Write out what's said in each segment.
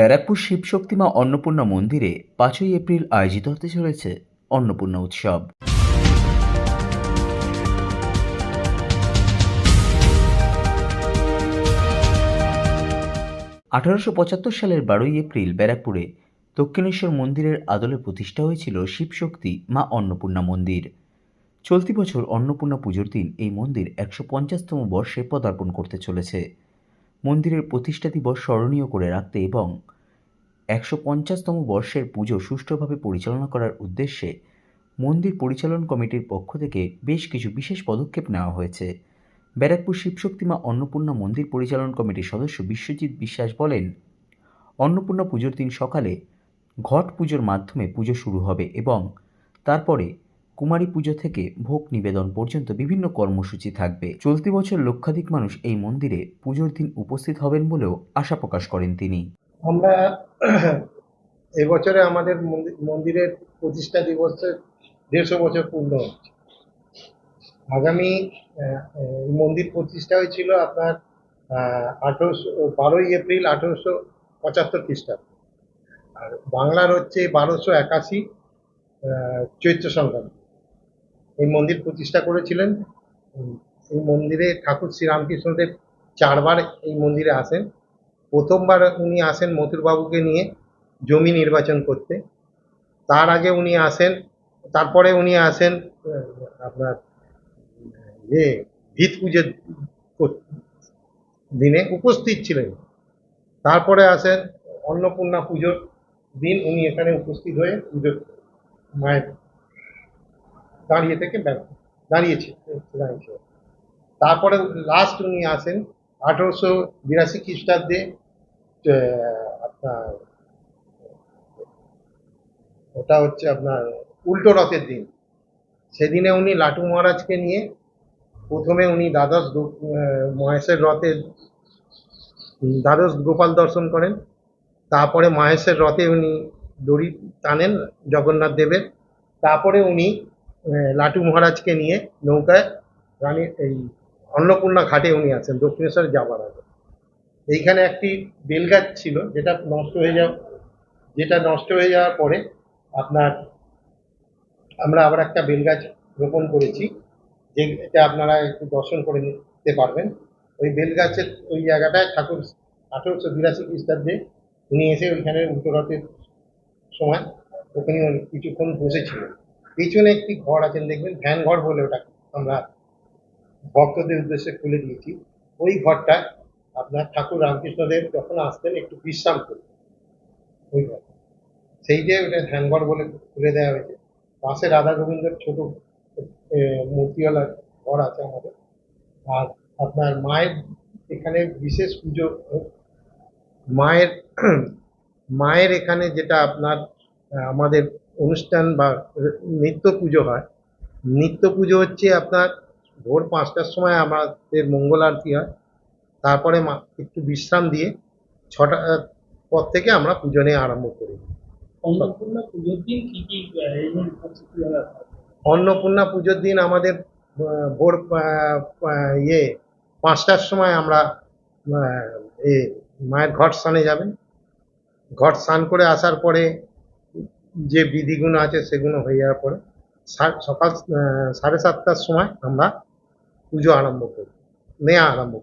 ব্যারাকপুর শিবশক্তি মা অন্নপূর্ণা মন্দিরে ৫ই এপ্রিল আয়োজিত হতে চলেছে অন্নপূর্ণা উৎসব। সালের ১২ই এপ্রিল ব্যারাকপুরে দক্ষিণেশ্বর মন্দিরের আদলে প্রতিষ্ঠা হয়েছিল শিবশক্তি মা অন্নপূর্ণা মন্দির। চলতি বছর অন্নপূর্ণা পুজোর দিন এই মন্দির ১৫০তম বর্ষে পদার্পণ করতে চলেছে। মন্দিরের প্রতিষ্ঠা দিবস স্মরণীয় করে রাখতে এবং ১৫০তম বর্ষের পুজো সুষ্ঠুভাবে পরিচালনা করার উদ্দেশ্যে মন্দির পরিচালন কমিটির পক্ষ থেকে বেশ কিছু বিশেষ পদক্ষেপ নেওয়া হয়েছে। ব্যারাকপুর শিবশক্তি মা অন্নপূর্ণা মন্দির পরিচালন কমিটির সদস্য বিশ্বজিৎ বিশ্বাস বলেন, অন্নপূর্ণা পুজোর দিন সকালে ঘট পুজোর মাধ্যমে পুজো শুরু হবে এবং তারপরে কুমারী পুজো থেকে ভোগ নিবেদন পর্যন্ত বিভিন্ন কর্মসূচি থাকবে। চলতি বছর লক্ষাধিক মানুষ এই মন্দিরে পুজোর দিন উপস্থিত হবেন বলেও আশা প্রকাশ করেন তিনি। আমরা এবছরে আমাদের মন্দিরের প্রতিষ্ঠা দিবসের ১৫০ বছর পূর্ণ হচ্ছে। আগামী মন্দির প্রতিষ্ঠা হয়েছিল আপনার ১২ই এপ্রিল ১৮৭৫ খ্রিস্টাব্দ, আর বাংলার হচ্ছে ১২৮১ চৈত্র সংক্রান্তি এই মন্দির প্রতিষ্ঠা করেছিলেন। এই মন্দিরে ঠাকুর শ্রীরামকৃষ্ণদেব ৪ বার এই মন্দিরে আসেন। প্রথমবার উনি আসেন মথুরবাবুকে নিয়ে জমি নির্বাচন করতে, তার আগে উনি আসেন, তারপরে উনি আসেন আপনার ভিত পুজোর দিনে উপস্থিত ছিলেন। তারপরে আসেন অন্নপূর্ণা পুজোর দিন উনি এখানে উপস্থিত হয়ে পুজো মায়ের দাঁড়িয়েছে। তারপরে লাস্ট উনি আসেন ১৮৮২ খ্রিস্টাব্দে আপনার ওটা হচ্ছে আপনার উল্টো রথের দিন। সেদিনে উনি লাটু মহারাজকে নিয়ে প্রথমে উনি মহেশের রথে দ্বাদশ গোপাল দর্শন করেন, তারপরে মহেশের রথে উনি দড়ি টানেন জগন্নাথ দেবের, তারপরে উনি লাটু মহারাজকে নিয়ে নৌকায় এই অন্নপূর্ণা ঘাটে উনি আসেন দক্ষিণেশ্বর যাবার আগে। এইখানে একটি বেলগাছ ছিল যেটা নষ্ট হয়ে যাওয়ার পরে আপনার আমরা আবার একটা বেলগাছ রোপণ করেছি, যেটা আপনারা একটু দর্শন করে নিতে পারবেন। ওই বেলগাছের ওই জায়গাটায় ঠাকুর ১৮৮২ খ্রিস্টাব্দে উনি এসে ওইখানে উল্টো রথের সময় ওখানে কিছুক্ষণ বসেছিলেন। পিছনে একটি ঘর আছেন দেখবেন, ধ্যান ঘর বলে ওটা আমরা ভক্তদের উদ্দেশ্যে খুলে দিয়েছি। ওই ঘরটা আপনার ঠাকুর রামকৃষ্ণদেব যখন আসতেন একটু বিশ্রাম করতেন, ওই ঘর সেই যে ওটা ধ্যানঘর বলে খুলে দেওয়া হয়েছে। পাশে রাধা গোবিন্দর ছোট মূর্তিওয়ালা ঘর আছে আমাদের। আর আপনার মায়ের এখানে বিশেষ পুজো, মায়ের এখানে যেটা আপনার আমাদের অনুষ্ঠান বা নিত্য পুজো হয়, নিত্য পুজো হচ্ছে আপনার ভোর ৫টার সময় আমাদের মঙ্গল আরতি হয়, তারপরে একটু বিশ্রাম দিয়ে ৬টার পর থেকে আমরা পুজো নিয়ে আরম্ভ করি। অন্নপূর্ণা পুজোর দিন কি কি অন্নপূর্ণা পুজোর দিন আমাদের ভোর ৫টার সময় আমরা মায়ের ঘট স্নানে যাবেন। ঘট স্নান করে আসার পরে যে বিধিগুলো আছে সেগুলো হয়ে যাওয়ার পরে সকাল ৭:৩০টার সময় আমরা পুজো আরম্ভ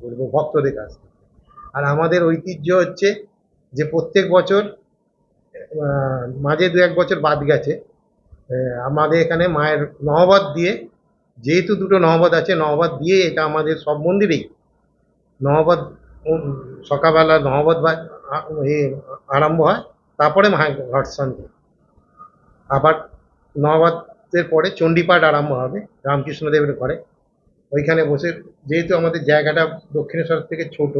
করবো ভক্তদের কাছ থেকে। আর আমাদের ঐতিহ্য হচ্ছে যে প্রত্যেক বছর, মাঝে ২-১ বছর বাদ গেছে, আমাদের এখানে মায়ের নহবত দিয়ে, যেহেতু দুটো নহবত আছে, নহবত দিয়ে এটা আমাদের সব মন্দিরেই নহবত সকালবেলা নহবত আরম্ভ হয়, তারপরে মায়ের ঘট স্নান হয়। আবার নহবতের পরে চণ্ডীপাঠ আরম্ভ হবে রামকৃষ্ণদেবের ঘরে। ওইখানে বসে, যেহেতু আমাদের জায়গাটা দক্ষিণেশ্বর থেকে ছোট,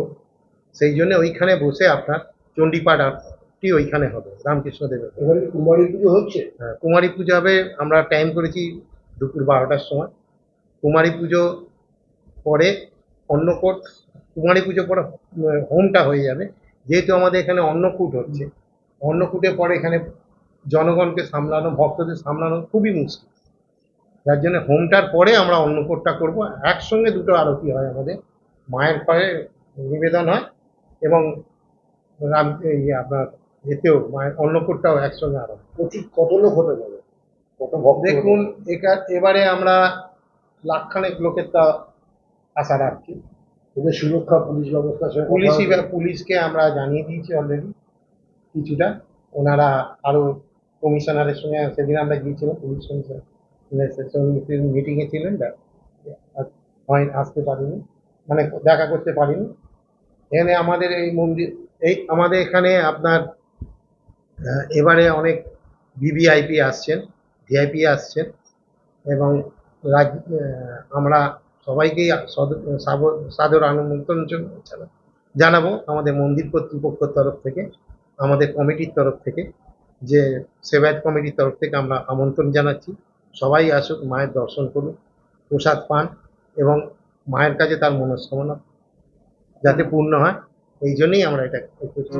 সেই জন্য ওইখানে বসে আপনার চণ্ডীপাঠটি ওইখানে হবে রামকৃষ্ণদেবের। এবারে কুমারী পুজো হচ্ছে। হ্যাঁ, কুমারী পুজো হবে। আমরা টাইম করেছি দুপুর ১২টার সময়। কুমারী পুজো পরে কুমারী পুজো পরে হোমটা হয়ে যাবে। যেহেতু আমাদের এখানে অন্নকূট হচ্ছে, অন্নকূটের পরে এখানে জনগণকে সামলানো, ভক্তদের সামলানো খুবই মুশকিল, যার জন্য হোমটার পরে আমরা অন্নকূটটা করব। একসঙ্গে দুটো আরতি হয় আমাদের, মায়ের ঘরে নিবেদন হয় এবং আপনার এতেও মায়ের অন্নকূটটাও একসঙ্গে আরম্ভ। প্রতি কত লোক হতে পারে, কত ভক্ত? দেখুন এবারে আমরা লাখখানেক লোকের তা আশা রাখছি। এদের সুরক্ষা পুলিশ ব্যবস্থার সঙ্গে পুলিশকে আমরা জানিয়ে দিয়েছি অলরেডি কিছুটা। ওনারা আরো কমিশনারের সঙ্গে সেদিন আমরা গিয়েছিলাম, পুলিশ কমিশনার মিটিংয়ে ছিলেন, আসতে পারিনি, মানে দেখা করতে পারিনি। এখানে আমাদের আমাদের এখানে আপনার এবারে অনেক ভিভিআইপি আসছেন, ভিআইপি আসছেন, এবং আমরা সবাইকেই সাদর আমন্ত্রণ জানাবো আমাদের মন্দির কর্তৃপক্ষের তরফ থেকে, আমাদের কমিটির তরফ থেকে, যে সেবায়ত কমিটির তরফ থেকে আমরা আমন্ত্রণ জানাচ্ছি। সবাই আসুক, মায়ের দর্শন করুন, প্রসাদ পান, এবং মায়ের কাছে তার মনস্কামনা যাতে পূর্ণ হয়, এই জন্যই আমরা এটা করছি।